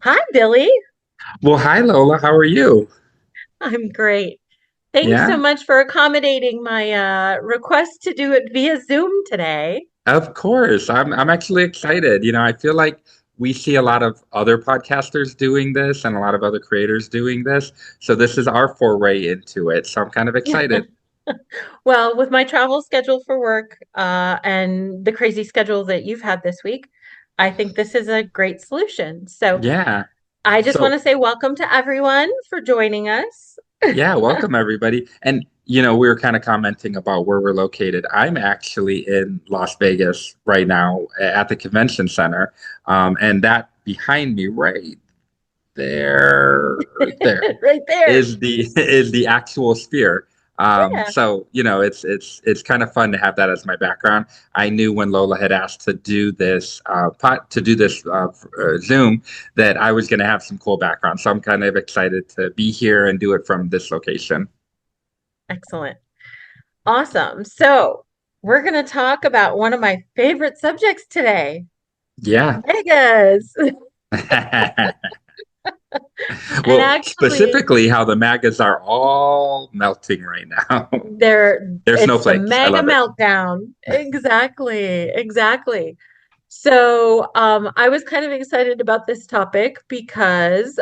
Hi, Billy. Well, hi Lola, how are you? I'm great. Thanks so Yeah, much for accommodating my request to do it via Zoom today. of course. I'm actually excited. I feel like we see a lot of other podcasters doing this and a lot of other creators doing this. So this is our foray into it. So I'm kind of excited. Well, with my travel schedule for work and the crazy schedule that you've had this week, I think this is a great solution. So Yeah. I just want So to say welcome to everyone for joining us. yeah, welcome everybody. And we were kind of commenting about where we're located. I'm actually in Las Vegas right now at the convention center. And that behind me right there Right there. is the actual sphere. Yeah. So it's kind of fun to have that as my background. I knew when Lola had asked to do this Zoom that I was going to have some cool background. So I'm kind of excited to be here and do it from this location. Excellent. Awesome. So we're going to talk about one of my favorite subjects today. Yeah. Vegas. And Well, actually, specifically how the MAGAs are all melting right now. They're it's the snowflakes. I mega love it. meltdown. Exactly, exactly. So, I was kind of excited about this topic because,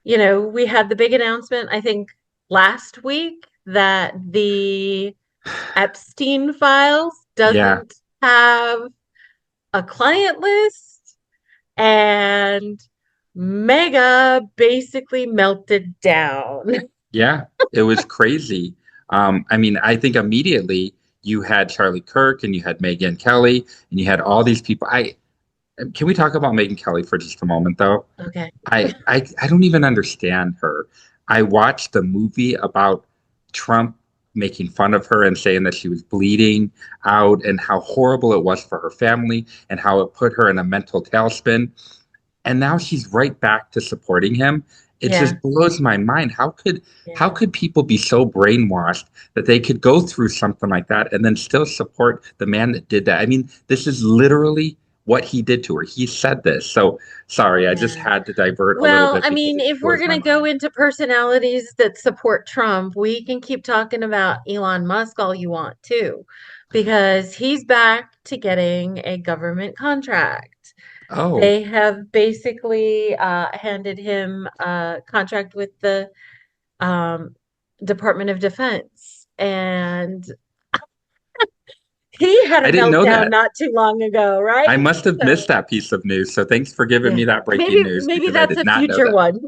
we had the big announcement, I think last week, that the Epstein Files Yeah. doesn't have a client list, and Mega basically melted down. Yeah, it was crazy. I mean, I think immediately you had Charlie Kirk and you had Megyn Kelly and you had all these people. I Can we talk about Megyn Kelly for just a moment though? Okay. I don't even understand her. I watched a movie about Trump making fun of her and saying that she was bleeding out and how horrible it was for her family and how it put her in a mental tailspin. And now she's right back to supporting him. It Yeah. just blows my mind. How Yeah. could people be so brainwashed that they could go through something like that and then still support the man that did that? I mean, this is literally what he did to her. He said this. So sorry, I just Yeah. had to divert a little Well, bit I because mean, it if just we're blows going my to go mind. into personalities that support Trump, we can keep talking about Elon Musk all you want too, because he's back to getting a government contract. Oh, They have basically handed him a contract with the um, Department of Defense, and he had a I didn't know meltdown that. not too long ago, I right? must have So, missed that piece of news. So thanks for giving yeah, me that breaking maybe news maybe because I that's did a not know future that. one.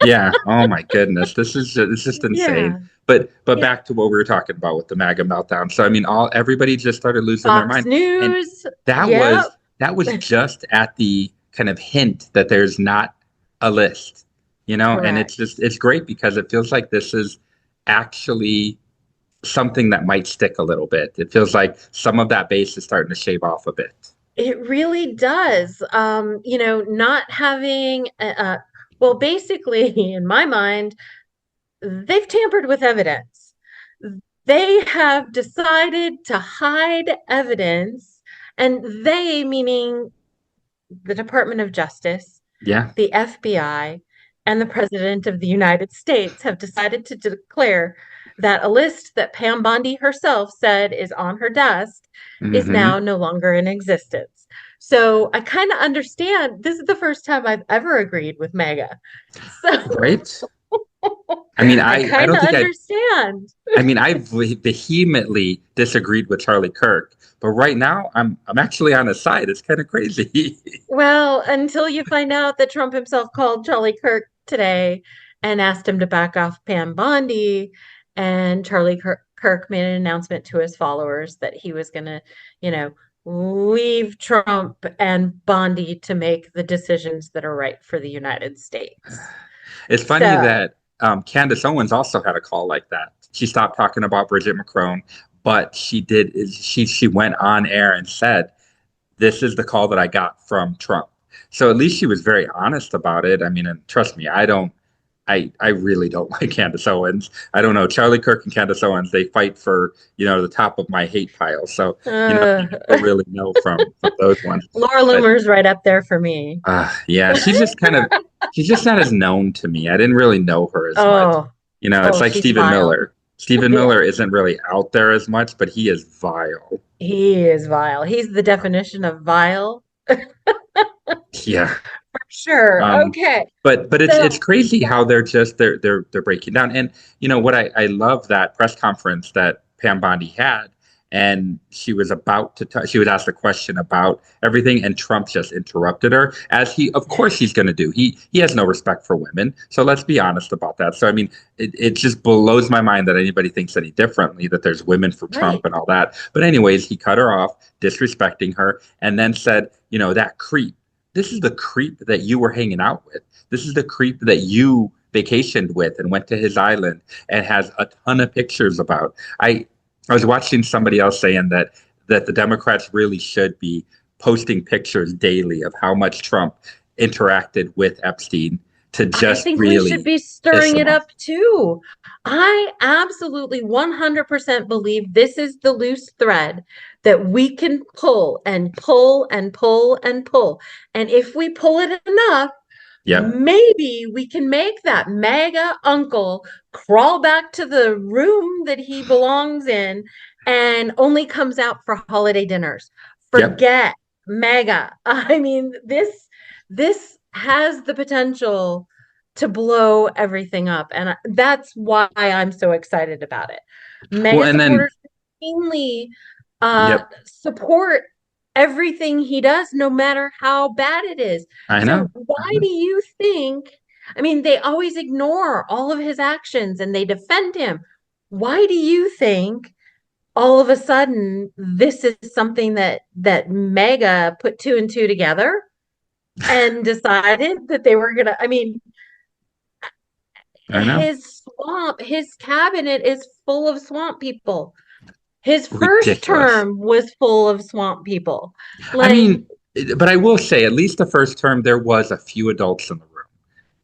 Yeah. Oh my goodness. It's just insane. Yeah. But Yeah. back to what we were talking about with the MAGA meltdown. So I mean, all everybody just started losing their Fox mind, and News. that Yep. was that was just at the kind of hint that there's not a list, and Correct. it's great because it feels like this is actually something that might stick a little bit. It feels like some of that base is starting to shave off a bit. It really does. Not having well, basically, in my mind, they've tampered with evidence. They have decided to hide evidence, and they, meaning the Department of Justice, Yeah. the FBI, and the President of the United States have decided to declare that a list that Pam Bondi herself said is on her desk is Hmm. now no longer in existence. So I kind of understand. This is the first time I've ever agreed with Mega. So Right. I mean, I I kind don't of think I understand. I mean, I vehemently disagreed with Charlie Kirk, but right now I'm actually on his side. It's kind of crazy. Well, until you find out that Trump himself called Charlie Kirk today and asked him to back off Pam Bondi, and Kirk made an announcement to his followers that he was going to, you know, leave Trump and Bondi to make the decisions that are right for the United States. It's funny So, that Candace Owens also had a call like that. She stopped talking about Bridget McCrone, but she went on air and said, "This is the call that I got from Trump." So at least she was very honest about it. I mean, and trust me, I really don't like Candace Owens. I don't know. Charlie Kirk and Candace Owens, they fight for, the top of my hate pile. So, Uh, you never really know from those ones. Laura But Loomer's right up there for me. yeah, she's just not as known to me. I didn't really know her as much. Oh, It's oh, like she's Stephen vile. Miller. Stephen Yeah, Miller isn't really out there as much, but he is vile. he is vile. He's the definition of vile. Yeah. Sure. Um, Okay. but it's So, crazy how they're breaking down. And what I love that press conference that Pam Bondi had, and she was asked a question about everything, and Trump just interrupted her, as he of course he's going to do. He has no respect for women. So let's be honest about that. So I mean, it just blows my mind that anybody thinks any differently, that there's women for right. Trump and all that. But anyways, he cut her off, disrespecting her, and then said, that creep. This is the creep that you were hanging out with. This is the creep that you vacationed with and went to his island and has a ton of pictures about. I was watching somebody else saying that the Democrats really should be posting pictures daily of how much Trump interacted with Epstein to I just think we should really be piss stirring him it off. up too. I absolutely 100% believe this is the loose thread that we can pull and pull and pull and pull. And if we pull it enough, Yep, maybe we can make that MAGA uncle crawl back to the room that he belongs in and only comes out for holiday dinners. yep, Forget MAGA. I mean, this has the potential to blow everything up, and that's why I'm so excited about it. well, MAGA and then supporters routinely yep, support everything he does, no matter how bad it is. I So know, I why know. do you think? I mean, they always ignore all of his actions and they defend him. Why do you think all of a sudden this is something that Mega put two and two together and decided that they were gonna? I mean, I know. his cabinet is full of swamp people. His first Ridiculous. term was full of swamp people. I Like, mean, but I will say, at least the first term, there was a few adults in the room.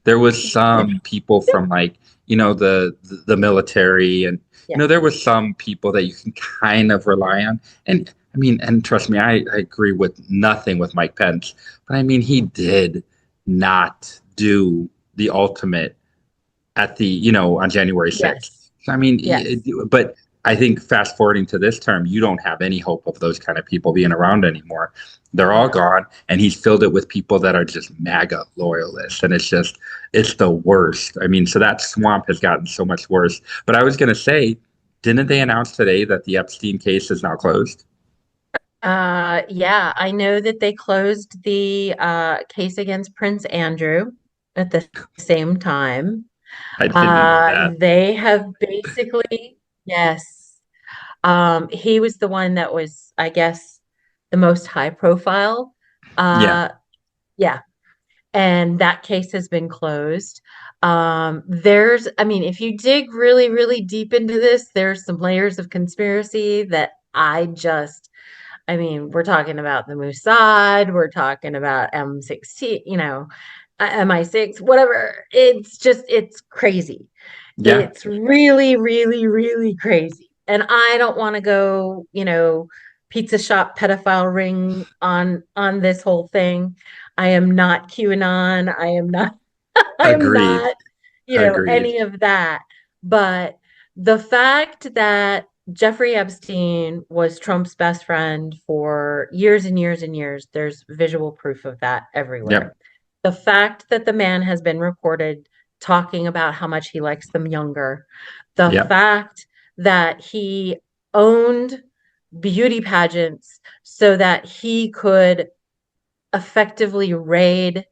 There was some people from, like, the military, and yeah, there was some people that you can kind of rely on. And I mean, and trust me, I agree with nothing with Mike Pence, but I mean, he did not do the ultimate at the on January 6th. yes, So, I mean, yes. but I think fast forwarding to this term, you don't have any hope of those kind of people being around anymore. They're all No. gone, and he's filled it with people that are just MAGA loyalists, and it's the worst. I mean, so that swamp has gotten so much worse. But I was going to say, didn't they announce today that the Epstein case is now closed? Yeah, I know that they closed the case against Prince Andrew at the same time. I didn't know that. They have basically, yes. He was the one that was, I guess, the most high profile. Yeah, Uh, yeah, and that case has been closed. There's, I mean, if you dig really, really deep into this, there's some layers of conspiracy that I mean, we're talking about the Mossad, we're talking about M16, MI6, whatever. It's crazy. yeah, It's really, really, really crazy. And I don't want to go, pizza shop pedophile ring on this whole thing. I am not QAnon. I am not I am agreed, not, agreed. any of that. But the fact that Jeffrey Epstein was Trump's best friend for years and years and years, there's visual proof of that everywhere. Yep, The fact that the man has been recorded talking about how much he likes them younger, the yep. fact that he owned beauty pageants so that he could effectively raid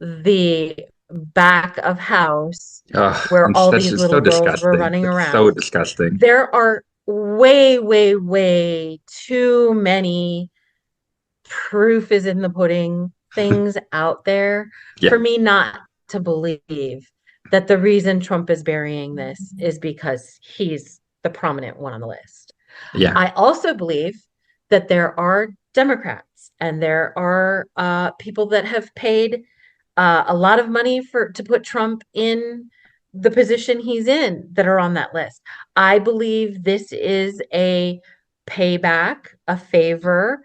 the back of house where And all that's these just little so girls were disgusting. running It's so around. disgusting. There are way, way, way too many proof is in the pudding things out there for Yeah, me not to believe that the reason Trump is burying this is because he's the prominent one on the list. yeah, I also believe that there are Democrats and there are people that have paid a lot of money to put Trump in. the position he's in that are on that list. I believe this is a payback, a favor,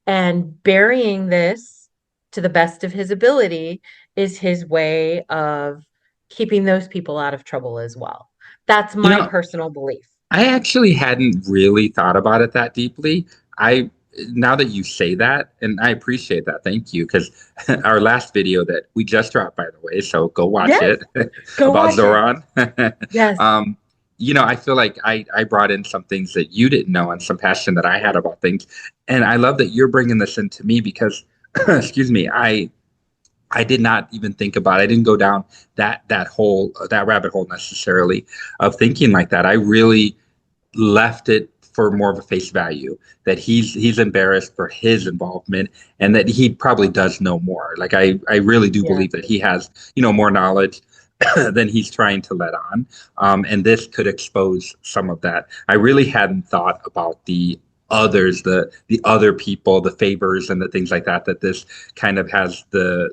and burying this to the best of his ability is his way of keeping those people out of trouble as well. That's You my know, personal belief. I actually hadn't really thought about it that deeply. I Now that you say that, and I appreciate that, thank you, because our last video that we just dropped, by the way, so go watch Yes, it go about watch it. Zoran. Yes. um, I feel like I brought in some things that you didn't know and some passion that I had about things, and I love that you're bringing this into me because, excuse me, I did not even think about it. I didn't go down that rabbit hole necessarily of thinking like that. I really left it for more of a face value that he's embarrassed for his involvement and that he probably does know more. Like I really do Yeah. believe that he has, more knowledge than he's trying to let on. And this could expose some of that. I really hadn't thought about the others, the other people, the favors and the things like that, that this kind of has the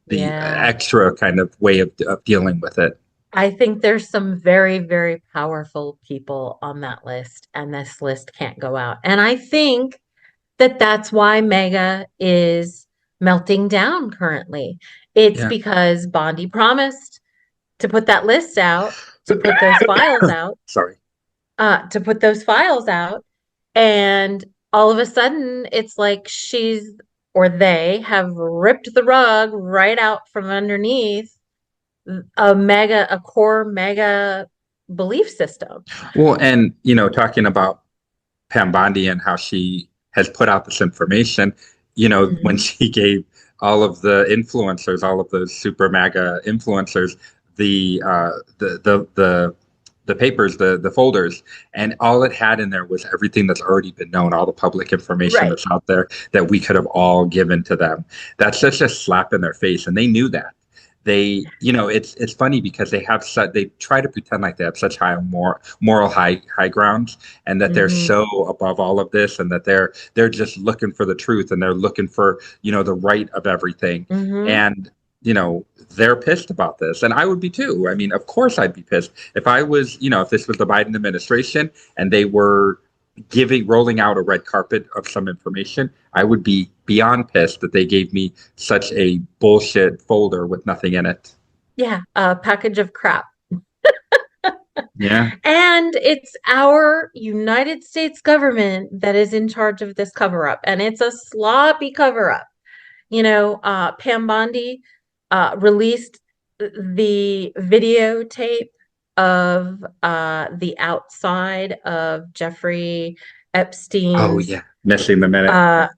Yeah. extra kind of way of dealing with it. I think there's some very, very powerful people on that list, and this list can't go out. And I think that that's why Mega is melting down currently. It's Yeah. because Bondi promised to put that list out, to put those files out, Sorry. to put those files out, and all of a sudden it's like she's or they have ripped the rug right out from underneath a core mega belief system. Well, and talking about Pam Bondi and how she has put out this information, when Hmm. she gave all of the influencers, all of those super MAGA influencers, the uh, the the the the papers, the folders, and all it had in there was everything that's already been known, all the public information Right. that's out there that we could have all given to them. That's just a slap in their face, and they knew that. It's funny because they try to pretend like they have such high moral high grounds, and that they're Hmm. so above all of this, and that they're just looking for the truth, and they're looking for the right of everything, Hmm. and they're pissed about this, and I would be too. I mean, of course I'd be pissed if I was, if this was the Biden administration and they were rolling out a red carpet of some information. I would be beyond pissed that they gave me such a bullshit folder with nothing in it. Yeah, a package of crap. Yeah. And it's our United States government that is in charge of this cover up. And it's a sloppy cover up. Pam Bondi released the videotape of the outside of Jeffrey Oh Epstein's. yeah. Missing the minute. Uh,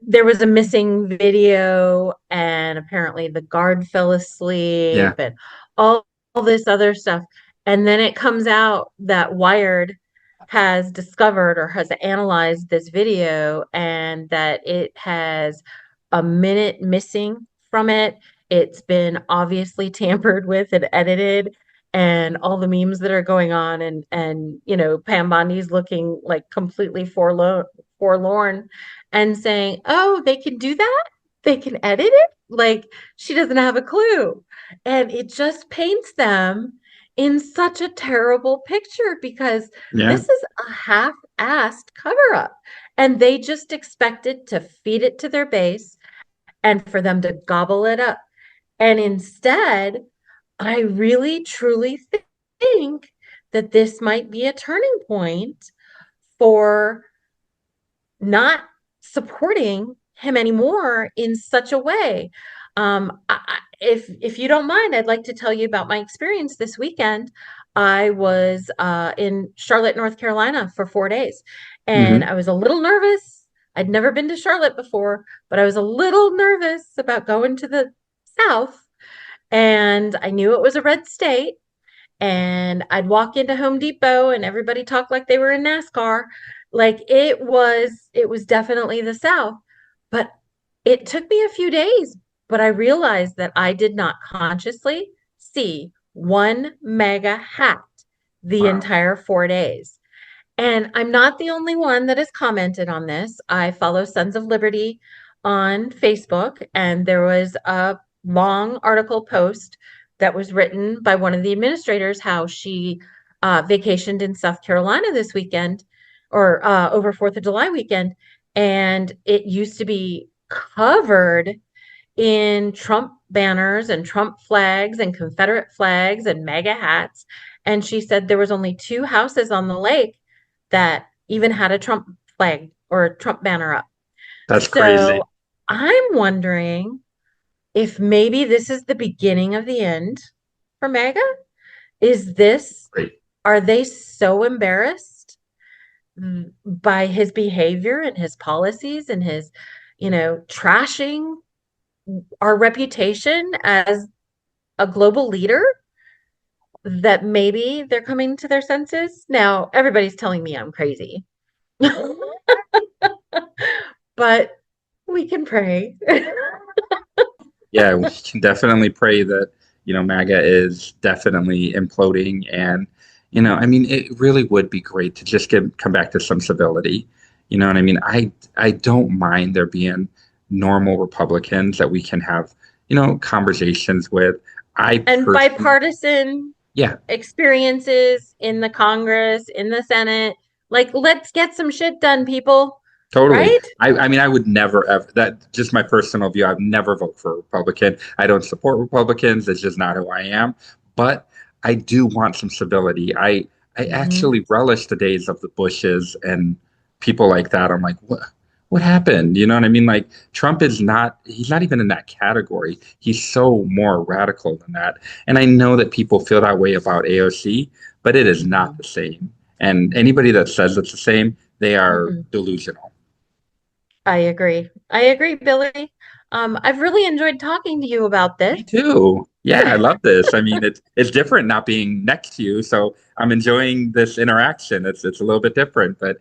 there was a missing video, and apparently the guard fell asleep, Yeah. and all this other stuff. And then it comes out that Wired has discovered or has analyzed this video and that it has a minute missing from it. It's been obviously tampered with and edited, and all the memes that are going on, and Pam Bondi's looking like completely forlorn and saying, "Oh, they can do that? They can edit it?" Like she doesn't have a clue. And it just paints them in such a terrible picture because Yeah. this is a half-assed cover up. And they just expected to feed it to their base and for them to gobble it up. And instead, I really truly think that this might be a turning point for not supporting him anymore in such a way. If you don't mind, I'd like to tell you about my experience this weekend. I was in Charlotte, North Carolina for 4 days, and Hmm. I was a little nervous. I'd never been to Charlotte before, but I was a little nervous about going to the South, and I knew it was a red state, and I'd walk into Home Depot and everybody talked like they were in NASCAR. Like it was definitely the South. But it took me a few days, but I realized that I did not consciously see one mega hat the Wow. entire 4 days. And I'm not the only one that has commented on this. I follow Sons of Liberty on Facebook, and there was a long article post that was written by one of the administrators how she vacationed in South Carolina this weekend or over 4th of July weekend. And it used to be covered in Trump banners and Trump flags and Confederate flags and MAGA hats. And she said there was only two houses on the lake that even had a Trump flag or a Trump banner up. That's crazy. So I'm wondering if maybe this is the beginning of the end for MAGA. Is this, Great. are they so embarrassed by his behavior and his policies and his, trashing our reputation as a global leader that maybe they're coming to their senses? Now, everybody's telling me I'm crazy, but we can pray. Yeah, we can definitely pray that, MAGA is definitely imploding. And, I mean, it really would be great to just come back to some civility. You know what I mean? I don't mind there being normal Republicans that we can have, conversations with. I And personally, bipartisan yeah, experiences in the Congress, in the Senate. Like, let's get some shit done, people. totally. Right? I mean, I would never ever, that just my personal view. I've never vote for a Republican. I don't support Republicans. It's just not who I am. But I do want some civility. I Hmm. actually relish the days of the Bushes and people like that. I'm like, what happened? You know what I mean? Like Trump is not, he's not even in that category. He's so more radical than that. And I know that people feel that way about AOC, but it is not Hmm. the same. And anybody that says it's the same, they are Hmm. delusional. I agree. I agree, Billy. I've really enjoyed talking to you about this. Me too. Yeah, I love this. I mean, it's different not being next to you, so I'm enjoying this interaction. It's a little bit different, but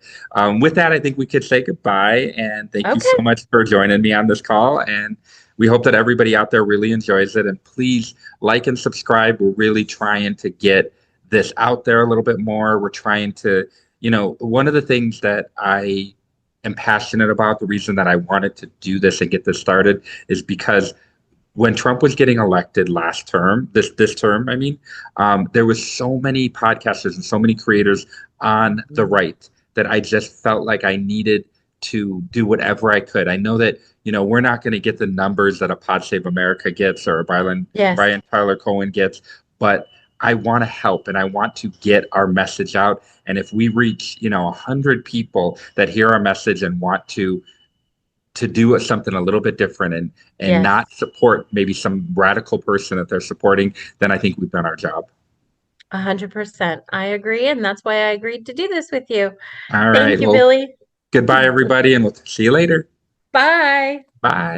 with that, I think we could say goodbye. And thank you so Okay. much for joining me on this call. And we hope that everybody out there really enjoys it. And please like and subscribe. We're really trying to get this out there a little bit more. We're trying to, one of the things that I am passionate about, the reason that I wanted to do this and get this started is because when Trump was getting elected last term, this term, I mean, there was so many podcasters and so many creators on the Mhm. right that I just felt like I needed to do whatever I could. I know that we're not going to get the numbers that a Pod Save America gets or a Yes. Brian Tyler Cohen gets, but I want to help and I want to get our message out. And if we reach 100 people that hear our message and want to do something a little bit different and Yes. not support maybe some radical person that they're supporting, then I think we've done our job. 100%. I agree. And that's why I agreed to do this with you. All Thank right. you, Well, Billy. goodbye, everybody, and we'll see you later. Bye. Bye.